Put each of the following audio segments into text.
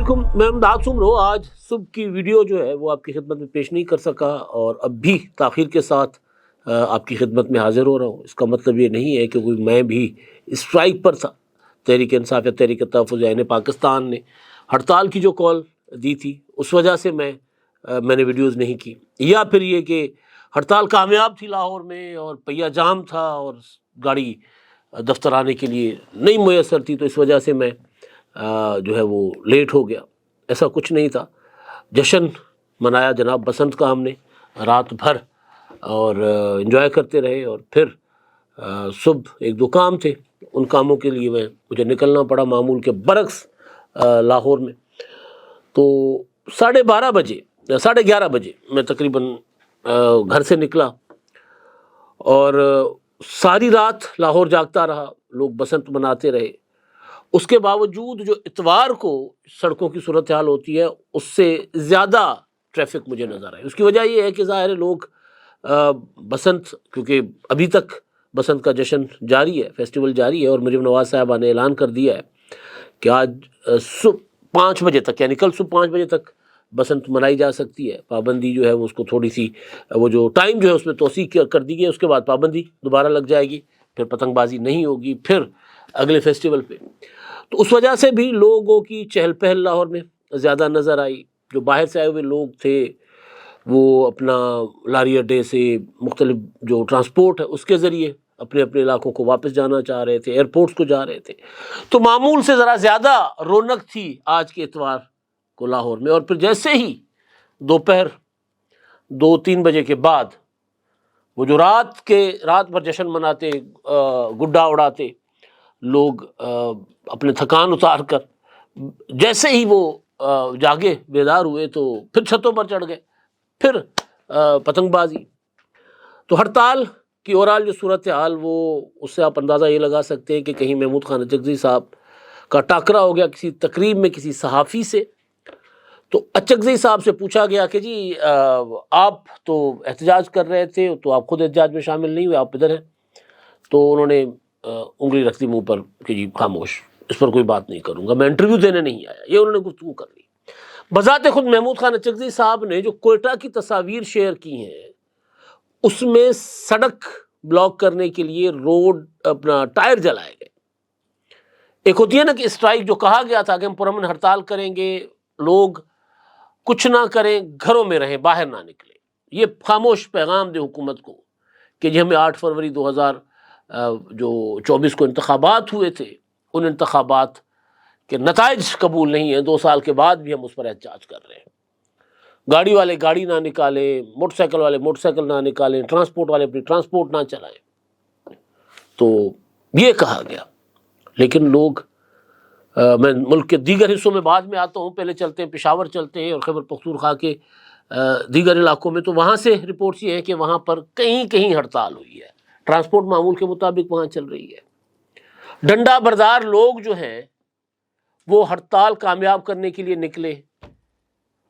علیکم، میں امداد سمرو آج صبح کی ویڈیو جو ہے وہ آپ کی خدمت میں پیش نہیں کر سکا اور اب بھی تاخیر کے ساتھ آپ کی خدمت میں حاضر ہو رہا ہوں۔ اس کا مطلب یہ نہیں ہے کہ کوئی میں بھی اسٹرائک پر تھا۔ تحریک انصاف یا تحریک تحفظ عین پاکستان نے ہڑتال کی جو کال دی تھی اس وجہ سے میں نے ویڈیوز نہیں کی، یا پھر یہ کہ ہڑتال کامیاب تھی لاہور میں اور پہیہ جام تھا اور گاڑی دفتر آنے کے لیے نہیں میسر تھی تو اس وجہ سے میں جو ہے وہ لیٹ ہو گیا۔ ایسا کچھ نہیں تھا۔ جشن منایا جناب بسنت کا ہم نے رات بھر اور انجوائے کرتے رہے، اور پھر صبح ایک دو کام تھے، ان کاموں کے لیے مجھے نکلنا پڑا معمول کے برعکس لاہور میں۔ تو 11:30 بجے میں تقریباً گھر سے نکلا اور ساری رات لاہور جاگتا رہا، لوگ بسنت مناتے رہے۔ اس کے باوجود جو اتوار کو سڑکوں کی صورتحال ہوتی ہے اس سے زیادہ ٹریفک مجھے نظر آئی۔ اس کی وجہ یہ ہے کہ ظاہر ہے لوگ بسنت، کیونکہ ابھی تک بسنت کا جشن جاری ہے، فیسٹیول جاری ہے، اور مریم نواز صاحبہ نے اعلان کر دیا ہے کہ آج صبح 5 بجے تک، یعنی کل صبح 5 بجے تک بسنت منائی جا سکتی ہے۔ پابندی جو ہے وہ اس کو تھوڑی سی وہ جو ٹائم جو ہے اس میں توسیع کر دی گئی ہے، اس کے بعد پابندی دوبارہ لگ جائے گی، پھر پتنگ بازی نہیں ہوگی پھر اگلے فیسٹیول پہ۔ تو اس وجہ سے بھی لوگوں کی چہل پہل لاہور میں زیادہ نظر آئی۔ جو باہر سے آئے ہوئے لوگ تھے وہ اپنا لاری اڈے سے مختلف جو ٹرانسپورٹ ہے اس کے ذریعے اپنے اپنے علاقوں کو واپس جانا چاہ رہے تھے، ایئرپورٹس کو جا رہے تھے، تو معمول سے ذرا زیادہ رونق تھی آج کے اتوار کو لاہور میں۔ اور پھر جیسے ہی دوپہر 2-3 بجے کے بعد وہ جو رات بھر جشن مناتے، گڈا اڑاتے لوگ، اپنے تھکان اتار کر جیسے ہی وہ جاگے بیدار ہوئے تو پھر چھتوں پر چڑھ گئے، پھر پتنگ بازی۔ تو ہڑتال کی اوورال جو صورتحال وہ اس سے آپ اندازہ یہ لگا سکتے ہیں کہ کہیں محمود خان اچکزئی صاحب کا ٹاکرا ہو گیا کسی تقریب میں کسی صحافی سے۔ تو اچکزئی صاحب سے پوچھا گیا کہ جی آپ تو احتجاج کر رہے تھے، تو آپ خود احتجاج میں شامل نہیں ہوئے، آپ ادھر ہیں؟ تو انہوں نے انگلی رکھ دی منہ پر کہ جی خاموش، اس پر کوئی بات نہیں کروں گا، میں انٹرویو دینے نہیں آیا۔ یہ انہوں نے گفتگو کر لی۔ بذات خود محمود خان اچکزئی صاحب نے جو کوئٹہ کی تصاویر شیئر کی ہیں اس میں سڑک بلاک کرنے کے لیے روڈ اپنا ٹائر جلائے گئے۔ ایک ہوتی ہے نا کہ اسٹرائک جو کہا گیا تھا کہ ہم پرامن ہڑتال کریں گے، لوگ کچھ نہ کریں، گھروں میں رہیں، باہر نہ نکلیں، یہ خاموش پیغام دے حکومت کو کہ جی ہمیں 8 فروری 2024 کو انتخابات ہوئے تھے، ان انتخابات کے نتائج قبول نہیں ہیں، 2 سال کے بعد بھی ہم اس پر احتجاج کر رہے ہیں۔ گاڑی والے گاڑی نہ نکالیں، موٹر سائیکل والے موٹر سائیکل نہ نکالیں، ٹرانسپورٹ والے اپنی ٹرانسپورٹ نہ چلائیں۔ تو یہ کہا گیا، لیکن لوگ میں ملک کے دیگر حصوں میں بعد میں آتا ہوں، پہلے چلتے ہیں پشاور چلتے ہیں اور خیبر پختونخوا کے دیگر علاقوں میں، تو وہاں سے رپورٹس یہ ہیں کہ وہاں پر کہیں ہڑتال ہوئی ہے، ٹرانسپورٹ معمول کے مطابق وہاں چل رہی ہے۔ ڈنڈا بردار لوگ جو ہیں وہ ہڑتال کامیاب کرنے کے لیے نکلے،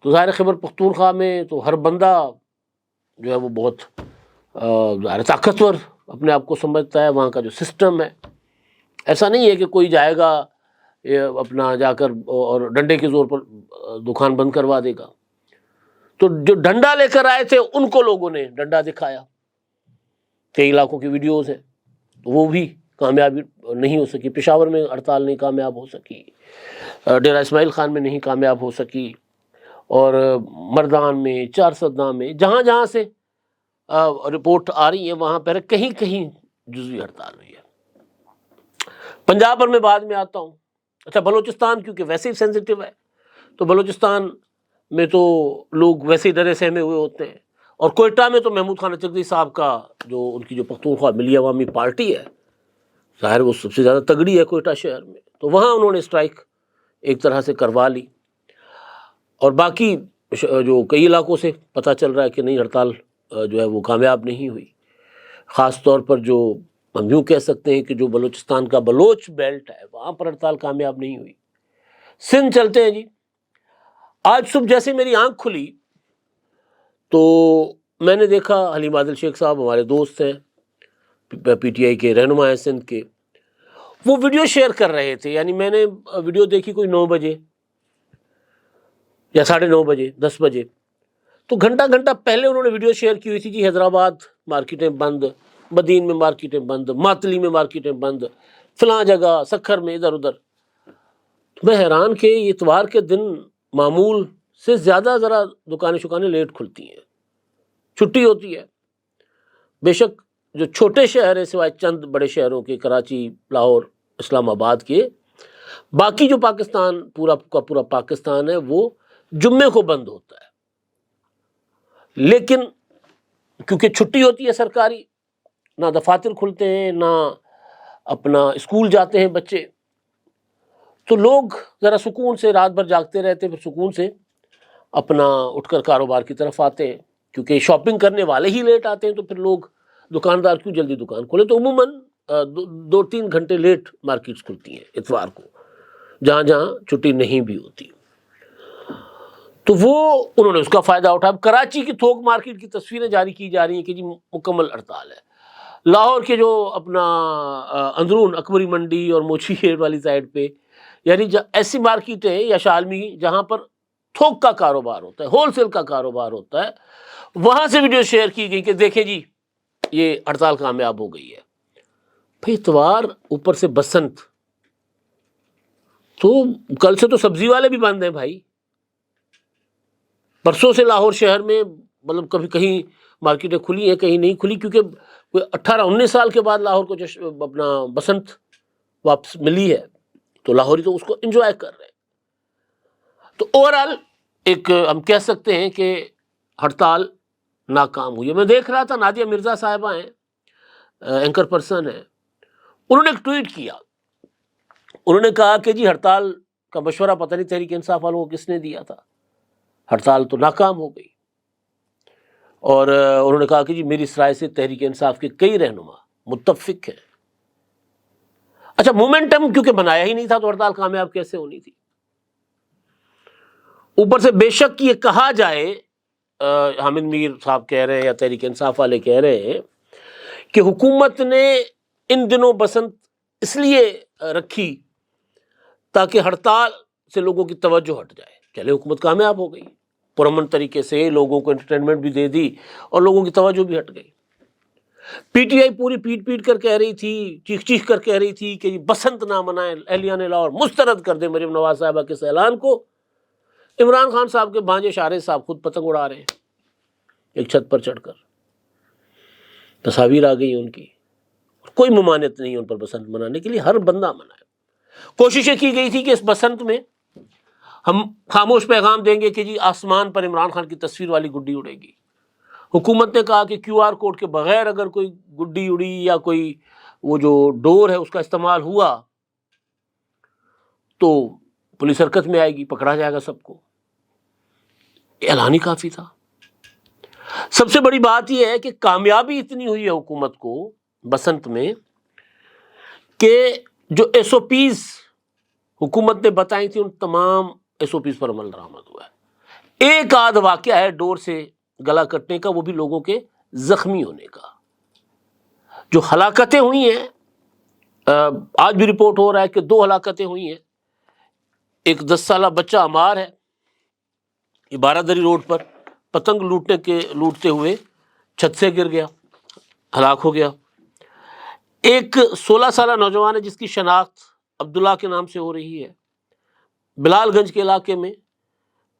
تو ظاہر خیبر پختونخوا میں تو ہر بندہ جو ہے وہ بہت ظاہر طاقتور اپنے آپ کو سمجھتا ہے۔ وہاں کا جو سسٹم ہے ایسا نہیں ہے کہ کوئی جائے گا اپنا جا کر اور ڈنڈے کے زور پر دکان بند کروا دے گا۔ تو جو ڈنڈا لے کر آئے تھے ان کو لوگوں نے ڈنڈا دکھایا، کئی علاقوں کی ویڈیوز ہیں، وہ بھی کامیابی نہیں ہو سکی۔ پشاور میں ہڑتال نہیں کامیاب ہو سکی، ڈیرہ اسماعیل خان میں نہیں کامیاب ہو سکی، اور مردان میں، چارسدہ میں، جہاں جہاں سے رپورٹ آ رہی ہیں وہاں پر کہیں جزوی ہڑتال ہوئی ہے۔ پنجاب پر میں بعد میں آتا ہوں۔ اچھا، بلوچستان کیونکہ ویسے ہی سینسٹیو ہے، تو بلوچستان میں تو لوگ ویسے ہی ڈرے سہمے ہوئے ہوتے ہیں، اور کوئٹہ میں تو محمود خان اچکزئی صاحب کا جو ان کی جو پختونخوا ملی عوامی پارٹی ہے، ظاہر وہ سب سے زیادہ تگڑی ہے کوئٹہ شہر میں، تو وہاں انہوں نے اسٹرائک ایک طرح سے کروا لی۔ اور باقی جو کئی علاقوں سے پتہ چل رہا ہے کہ نہیں، ہڑتال جو ہے وہ کامیاب نہیں ہوئی۔ خاص طور پر جو ہم یوں کہہ سکتے ہیں کہ جو بلوچستان کا بلوچ بیلٹ ہے وہاں پر ہڑتال کامیاب نہیں ہوئی۔ سندھ چلتے ہیں جی۔ آج صبح جیسے میری آنکھ کھلی تو میں نے دیکھا حلیم عادل شیخ صاحب ہمارے دوست ہیں، پی ٹی آئی کے رہنما ہیں سندھ کے، وہ ویڈیو شیئر کر رہے تھے۔ یعنی میں نے ویڈیو دیکھی کوئی 9 بجے، یا 9:30 بجے 10 بجے، تو گھنٹہ گھنٹہ پہلے انہوں نے ویڈیو شیئر کی ہوئی تھی جی حیدرآباد مارکیٹیں بند، مدین میں مارکیٹیں بند، ماتلی میں مارکیٹیں بند، فلاں جگہ سکھر میں ادھر ادھر۔ میں حیران کہ یہ اتوار کے دن معمول سے زیادہ ذرا دکانیں لیٹ کھلتی ہیں، چھٹی ہوتی ہے۔ بے شک جو چھوٹے شہر ہیں سوائے چند بڑے شہروں کے، کراچی، لاہور، اسلام آباد کے، باقی جو پاکستان پورا کا پورا پاکستان ہے وہ جمعے کو بند ہوتا ہے۔ لیکن کیونکہ چھٹی ہوتی ہے سرکاری، نہ دفاتر کھلتے ہیں نہ اپنا اسکول جاتے ہیں بچے، تو لوگ ذرا سکون سے رات بھر جاگتے رہتے ہیں، پھر سکون سے اپنا اٹھ کر کاروبار کی طرف آتے ہیں۔ کیونکہ شاپنگ کرنے والے ہی لیٹ آتے ہیں تو پھر لوگ دکاندار کیوں جلدی دکان کھولے، تو عموماً 2-3 گھنٹے لیٹ مارکیٹس کھلتی ہیں اتوار کو، جہاں جہاں چھٹی نہیں بھی ہوتی۔ تو وہ انہوں نے اس کا فائدہ اٹھا۔ اب کراچی کی تھوک مارکیٹ کی تصویریں جاری کی جا رہی ہیں کہ جی مکمل ہڑتال ہے۔ لاہور کے جو اپنا اندرون اکبری منڈی اور موچی گیٹ والی سائڈ پہ، یعنی ایسی مارکیٹیں یا شالمی جہاں پر تھوک کا کاروبار ہوتا ہے، ہول سیل کا کاروبار ہوتا ہے، وہاں سے ویڈیو شیئر کی گئی کہ دیکھیں جی یہ ہڑتال کامیاب ہو گئی ہے۔ بھئی اتوار، اوپر سے بسنت، تو کل سے تو سبزی والے بھی بند ہیں بھائی۔ پرسوں سے لاہور شہر میں مطلب کبھی کہیں مارکیٹیں کھلی ہیں کہیں نہیں کھلی، کیونکہ 18-19 سال کے بعد لاہور کو اپنا بسنت واپس ملی ہے، تو لاہوری تو اس کو انجوائے کر رہے ہیں۔ تو اوورآل ایک ہم کہہ سکتے ہیں کہ ہڑتال ناکام ہوئی ہے۔ میں دیکھ رہا تھا نادیہ مرزا صاحبہ ہیں، اینکر پرسن ہیں، انہوں نے ایک ٹویٹ کیا، انہوں نے کہا کہ جی ہڑتال کا مشورہ پتہ نہیں تحریک انصاف والوں کو کس نے دیا تھا، ہڑتال تو ناکام ہو گئی۔ اور انہوں نے کہا کہ جی میری اس رائے سے تحریک انصاف کے کئی رہنما متفق ہیں۔ اچھا، مومنٹم کیونکہ بنایا ہی نہیں تھا تو ہڑتال کامیاب کیسے ہونی تھی؟ اوپر سے بے شک یہ کہا جائے، حامد میر صاحب کہہ رہے ہیں یا تحریک انصاف والے کہہ رہے ہیں کہ حکومت نے ان دنوں بسنت اس لیے رکھی تاکہ ہڑتال سے لوگوں کی توجہ ہٹ جائے۔ چلے حکومت کامیاب ہو گئی، پرامن طریقے سے لوگوں کو انٹرٹینمنٹ بھی دے دی اور لوگوں کی توجہ بھی ہٹ گئی۔ پی ٹی آئی پوری پیٹ کر کہہ رہی تھی، چیخ چیخ کر کہہ رہی تھی کہ بسنت نہ منائیں، اہلیان لاہور مسترد کر دیں مریم نواز صاحبہ کے اس اعلان کو۔ عمران خان صاحب کے بھانجے شارد صاحب خود پتنگ اڑا رہے ہیں ایک چھت پر چڑھ کر، تصاویر آ گئی ان کی، کوئی ممانعت نہیں ان پر بسنت منانے کے لیے، ہر بندہ منائے۔ کوششیں کی گئی تھی کہ اس بسنت میں ہم خاموش پیغام دیں گے کہ جی آسمان پر عمران خان کی تصویر والی گڈی اڑے گی۔ حکومت نے کہا کہ QR کوڈ کے بغیر اگر کوئی گڈی اڑی یا کوئی وہ جو ڈور ہے اس کا استعمال ہوا تو پولیس حرکت میں آئے گی، پکڑا جائے گا سب کو۔ اعلان ہی کافی تھا۔ سب سے بڑی بات یہ ہے کہ کامیابی اتنی ہوئی ہے حکومت کو بسنت میں کہ جو SOPs حکومت نے بتائی تھی ان تمام SOPs پر عمل درآمد ہوا ہے۔ ایک آدھ واقعہ ہے ڈور سے گلا کٹنے کا، وہ بھی لوگوں کے زخمی ہونے کا۔ جو ہلاکتیں ہوئی ہیں، آج بھی رپورٹ ہو رہا ہے کہ 2 ہلاکتیں ہوئی ہیں۔ ایک 10 سالہ بچہ عمار ہے، یہ بارادری روڈ پر پتنگ لوٹتے ہوئے چھت سے گر گیا، ہلاک ہو گیا۔ ایک 16 سالہ نوجوان ہے جس کی شناخت عبداللہ کے نام سے ہو رہی ہے، بلال گنج کے علاقے میں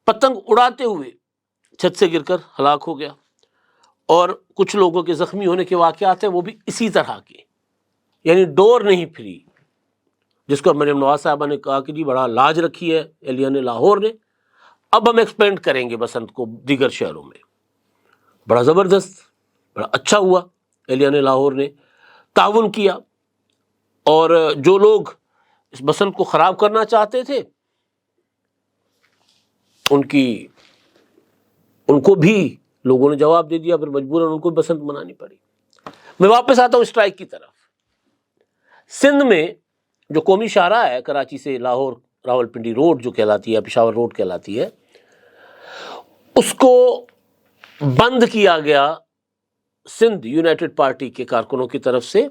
پتنگ اڑاتے ہوئے چھت سے گر کر ہلاک ہو گیا۔ اور کچھ لوگوں کے زخمی ہونے کے واقعات ہیں، وہ بھی اسی طرح کے، یعنی ڈور نہیں پھری، جس کو مریم نواز صاحبہ نے کہا کہ جی بڑا لاج رکھی ہے اہلیان لاہور نے، اب ہم ایکسپینڈ کریں گے بسنت کو دیگر شہروں میں۔ بڑا زبردست، بڑا اچھا ہوا، اہلیان لاہور نے تعاون کیا، اور جو لوگ اس بسنت کو خراب کرنا چاہتے تھے ان کو بھی لوگوں نے جواب دے دیا، پھر مجبوراً ان کو بسنت منانی پڑی۔ میں واپس آتا ہوں اسٹرائک کی طرف۔ سندھ میں جو قومی شاہراہ ہے کراچی سے لاہور راولپنڈی روڈ جو کہلاتی ہے، پشاور روڈ کہلاتی ہے، اس کو بند کیا گیا سندھ یونائٹڈ پارٹی کے کارکنوں کی طرف سے،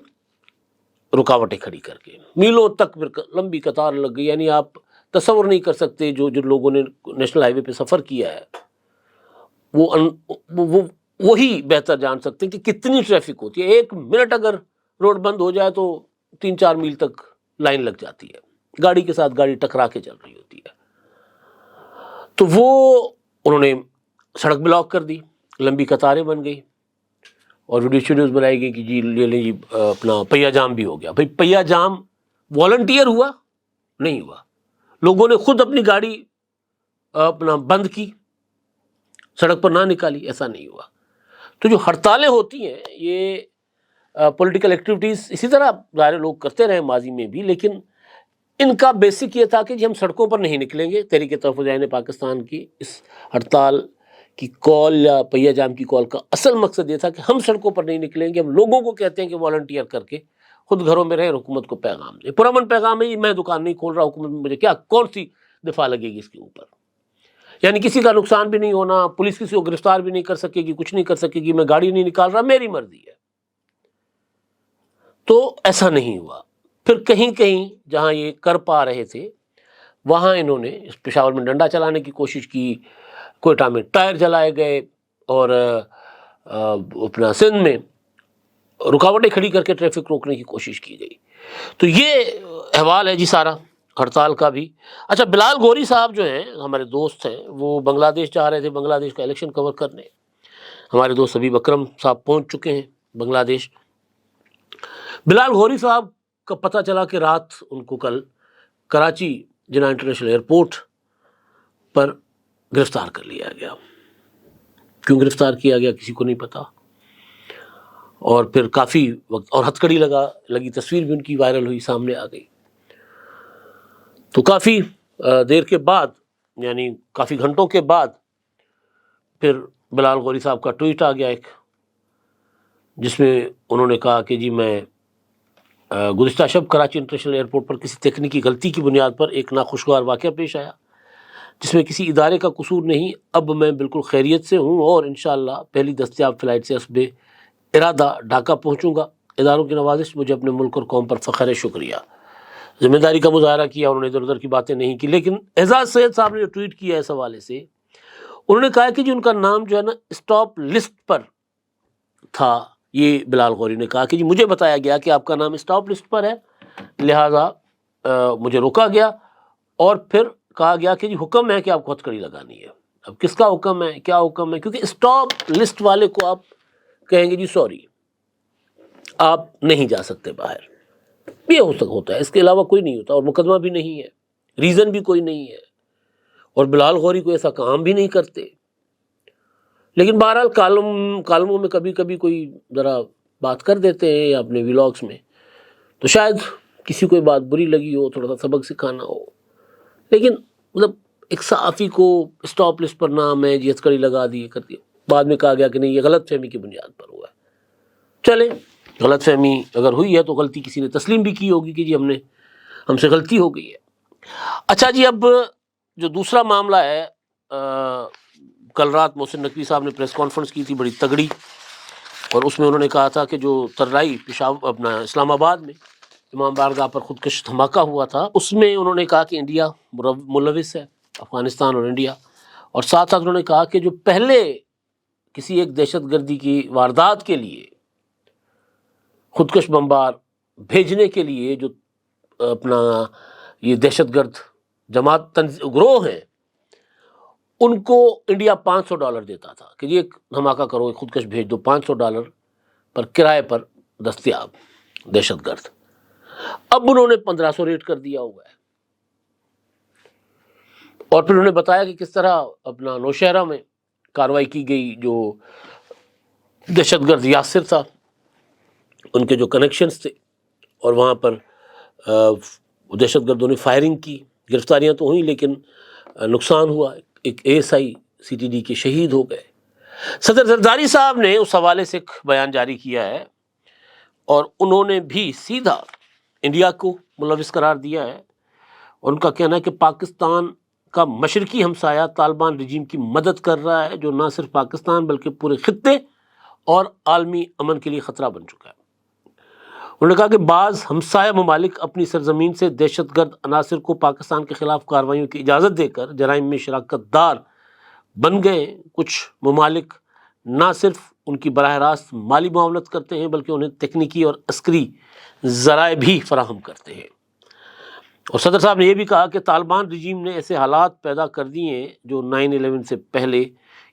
رکاوٹیں کھڑی کر کے، میلوں تک لمبی قطار لگ گئی۔ یعنی آپ تصور نہیں کر سکتے جو لوگوں نے نیشنل ہائی وے پہ سفر کیا ہے وہ وہی بہتر جان سکتے ہیں کہ کتنی ٹریفک ہوتی ہے. 1 منٹ اگر روڈ بند ہو جائے تو 3-4 میل تک لائن لگ جاتی ہے, گاڑی کے ساتھ گاڑی ٹکرا کے چل رہی ہوتی ہے. تو وہ انہوں نے سڑک بلاک کر دی, لمبی قطاریں بن گئی اور ویڈیوز بنائی گئی کہ جی لے لیں جی اپنا پہیا جام بھی ہو گیا. بھائی پہیا جام والنٹیئر ہوا نہیں ہوا, لوگوں نے خود اپنی گاڑی اپنا بند کی, سڑک پر نہ نکالی, ایسا نہیں ہوا. تو جو ہڑتالیں ہوتی ہیں یہ پولیٹیکل ایکٹیویٹیز اسی طرح ظاہر لوگ کرتے رہے ماضی میں بھی, لیکن ان کا بیسک یہ تھا کہ جی ہم سڑکوں پر نہیں نکلیں گے. تحریک تحفظ عین پاکستان کی اس ہڑتال کی کال یا پہیا جام کی کال کا اصل مقصد یہ تھا کہ ہم سڑکوں پر نہیں نکلیں گے, ہم لوگوں کو کہتے ہیں کہ والنٹیئر کر کے خود گھروں میں رہیں, حکومت کو پیغام دیں. پرامن پیغام ہے, میں دکان نہیں کھول رہا, حکومت میں مجھے کیا کون سی دفاع لگے گی اس کے اوپر. یعنی کسی کا نقصان بھی نہیں ہونا, پولیس کسی کو گرفتار بھی نہیں کر سکے گی, کچھ نہیں کر سکے گی, میں گاڑی نہیں نکال رہا, میری مرضی ہے. تو ایسا نہیں ہوا. پھر کہیں کہیں جہاں یہ کر پا رہے تھے وہاں انہوں نے پشاور میں ڈنڈا چلانے کی کوشش کی, کوئٹہ میں ٹائر جلائے گئے, اور اپنا سندھ میں رکاوٹیں کھڑی کر کے ٹریفک روکنے کی کوشش کی گئی. تو یہ احوال ہے جی سارا ہڑتال کا بھی. اچھا, بلال گوری صاحب جو ہیں ہمارے دوست ہیں, وہ بنگلہ دیش جا رہے تھے بنگلہ دیش کا الیکشن کور کرنے. ہمارے دوست حبیب اکرم صاحب پہنچ چکے ہیں بنگلہ دیش. بلال گوری صاحب کا پتہ چلا کہ رات ان کو کل کراچی جناح انٹرنیشنل ایئرپورٹ پر گرفتار کر لیا گیا. کیوں گرفتار کیا گیا کسی کو نہیں پتا, اور پھر کافی وقت اور ہتھکڑی لگی تصویر بھی ان کی وائرل ہوئی, سامنے آ گئی. تو کافی دیر کے بعد, یعنی کافی گھنٹوں کے بعد, پھر بلال غوری صاحب کا ٹویٹ آ گیا ایک, جس میں انہوں نے کہا کہ جی میں گزشتہ شب کراچی انٹرنیشنل ایئرپورٹ پر کسی تکنیکی غلطی کی بنیاد پر ایک ناخوشگوار واقعہ پیش آیا جس میں کسی ادارے کا قصور نہیں. اب میں بالکل خیریت سے ہوں اور انشاءاللہ پہلی دستیاب فلائٹ سے حسب ارادہ ڈھاکہ پہنچوں گا. اداروں کی نوازش مجھے اپنے ملک اور قوم پر فخر ہے, شکریہ. ذمہ داری کا مظاہرہ کیا, انہوں نے ادھر ادھر کی باتیں نہیں کی. لیکن اعزاز سید صاحب نے جو ٹویٹ کیا ہے اس حوالے سے, انہوں نے کہا کہ جی ان کا نام جو ہے نا اسٹاپ لسٹ پر تھا. یہ بلال غوری نے کہا کہ جی مجھے بتایا گیا کہ آپ کا نام اسٹاپ لسٹ پر ہے, لہٰذا مجھے روکا گیا اور پھر کہا گیا کہ جی حکم ہے کہ آپ کو ہتھکڑی لگانی ہے. اب کس کا حکم ہے, کیا حکم ہے, کیونکہ اسٹاپ لسٹ والے کو آپ کہیں گے جی سوری آپ نہیں جا سکتے باہر, یہ ہوتا ہے, اس کے علاوہ کوئی نہیں ہوتا, اور مقدمہ بھی نہیں ہے, ریزن بھی کوئی نہیں ہے, اور بلال غوری کوئی ایسا کام بھی نہیں کرتے. لیکن بہرحال کالموں میں کبھی کبھی کوئی ذرا بات کر دیتے ہیں یا اپنے ویلاگس میں, تو شاید کسی کو بات بری لگی ہو, تھوڑا سا سبق سکھانا ہو. لیکن مطلب ایک صحافی کو اسٹاپ لسٹ پر نام ہے جی ہتھکڑی لگا دی کر دیا, بعد میں کہا گیا کہ نہیں یہ غلط فہمی کی بنیاد پر ہوا ہے. چلیں, غلط فہمی اگر ہوئی ہے تو غلطی کسی نے تسلیم بھی کی ہوگی کہ جی ہم سے غلطی ہو گئی ہے. اچھا جی, اب جو دوسرا معاملہ ہے, کل رات محسن نقوی صاحب نے پریس کانفرنس کی تھی بڑی تگڑی, اور اس میں انہوں نے کہا تھا کہ جو ترائی پشاور اپنا اسلام آباد میں امام بارگاہ پر خودکش دھماکہ ہوا تھا, اس میں انہوں نے کہا کہ انڈیا ملوث ہے, افغانستان اور انڈیا. اور ساتھ ساتھ انہوں نے کہا کہ جو پہلے کسی ایک دہشت گردی کی واردات کے لیے خودکش بمبار بھیجنے کے لیے جو اپنا یہ دہشت گرد جماعت گروہ ہیں, ان کو انڈیا $500 دیتا تھا کہ یہ ایک دھماکہ کرو, ایک خودکش بھیج دو, $500 پر کرائے پر دستیاب دہشت گرد. اب انہوں نے 1500 ریٹ کر دیا ہوا ہے. اور پھر انہوں نے بتایا کہ کس طرح اپنا نوشہرہ میں کارروائی کی گئی, جو دہشت گرد یاسر تھا, ان کے جو کنیکشنز تھے, اور وہاں پر دہشت گردوں نے فائرنگ کی, گرفتاریاں تو ہوئیں لیکن نقصان ہوا, ایک ASI CTD کے شہید ہو گئے. صدر زرداری صاحب نے اس حوالے سے ایک بیان جاری کیا ہے, اور انہوں نے بھی سیدھا انڈیا کو ملوث قرار دیا ہے. ان کا کہنا ہے کہ پاکستان کا مشرقی ہمسایہ طالبان رجیم کی مدد کر رہا ہے, جو نہ صرف پاکستان بلکہ پورے خطے اور عالمی امن کے لیے خطرہ بن چکا ہے. انہوں نے کہا کہ بعض ہمسایہ ممالک اپنی سرزمین سے دہشت گرد عناصر کو پاکستان کے خلاف کارروائیوں کی اجازت دے کر جرائم میں شراکت دار بن گئے۔ کچھ ممالک نہ صرف ان کی براہ راست مالی معاونت کرتے ہیں بلکہ انہیں تکنیکی اور عسکری ذرائع بھی فراہم کرتے ہیں۔ اور صدر صاحب نے یہ بھی کہا کہ طالبان رجیم نے ایسے حالات پیدا کر دیے ہیں جو 9/11 سے پہلے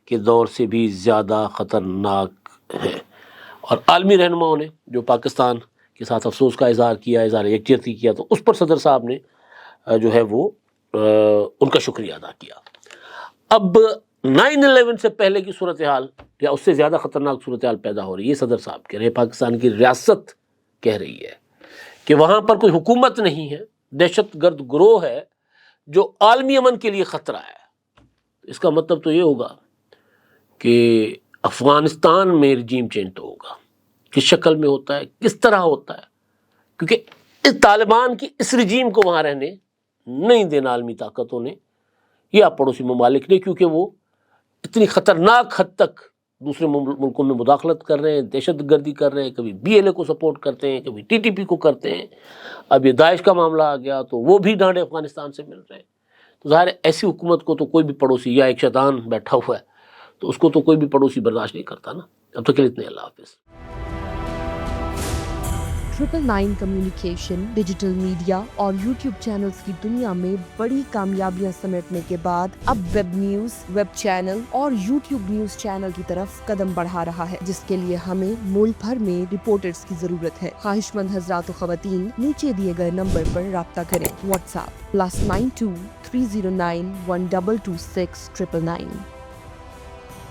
کے دور سے بھی زیادہ خطرناک ہیں۔ اور عالمی رہنماؤں نے جو پاکستان کے ساتھ افسوس کا اظہار کیا، اظہار یکجہتی کیا، تو اس پر صدر صاحب نے جو ہے وہ ان کا شکریہ ادا کیا۔ اب 9/11 سے پہلے کی صورتحال یا اس سے زیادہ خطرناک صورتحال پیدا ہو رہی ہے، یہ صدر صاحب کہہ رہے ہیں، پاکستان کی ریاست کہہ رہی ہے کہ وہاں پر کوئی حکومت نہیں ہے، دہشت گرد گروہ ہے جو عالمی امن کے لیے خطرہ ہے۔ اس کا مطلب تو یہ ہوگا کہ افغانستان میں رجیم چینج تو ہوگا، کس شکل میں ہوتا ہے، کس طرح ہوتا ہے، کیونکہ اس طالبان کی اس رجیم کو وہاں رہنے نہیں دینا عالمی طاقتوں نے یا پڑوسی ممالک نے، کیونکہ وہ اتنی خطرناک حد تک دوسرے ملکوں میں مداخلت کر رہے ہیں، دہشت گردی کر رہے ہیں، کبھی BLA کو سپورٹ کرتے ہیں، کبھی TTP کو کرتے ہیں، اب یہ داعش کا معاملہ آ گیا تو وہ بھی ڈانڈے افغانستان سے مل رہے ہیں۔ تو ظاہر ہے ایسی حکومت کو تو کوئی بھی پڑوسی، یا ایک شیطان بیٹھا ہوا ہے تو اس کو تو کوئی بھی پڑوسی برداشت نہیں کرتا نا۔ اب تک کے لیے اتنے، اللہ حافظ۔ 999 کمیونیکیشن، ڈیجیٹل میڈیا اور یوٹیوب چینلز کی دنیا میں بڑی کامیابیاں سمیٹنے کے بعد اب ویب نیوز، ویب چینل اور یوٹیوب نیوز چینل کی طرف قدم بڑھا رہا ہے، جس کے لیے ہمیں ملک بھر میں رپورٹرز کی ضرورت ہے۔ خواہش مند حضرات و خواتین نیچے دیے گئے نمبر پر رابطہ کریں۔ What's app +92 309 1226 999۔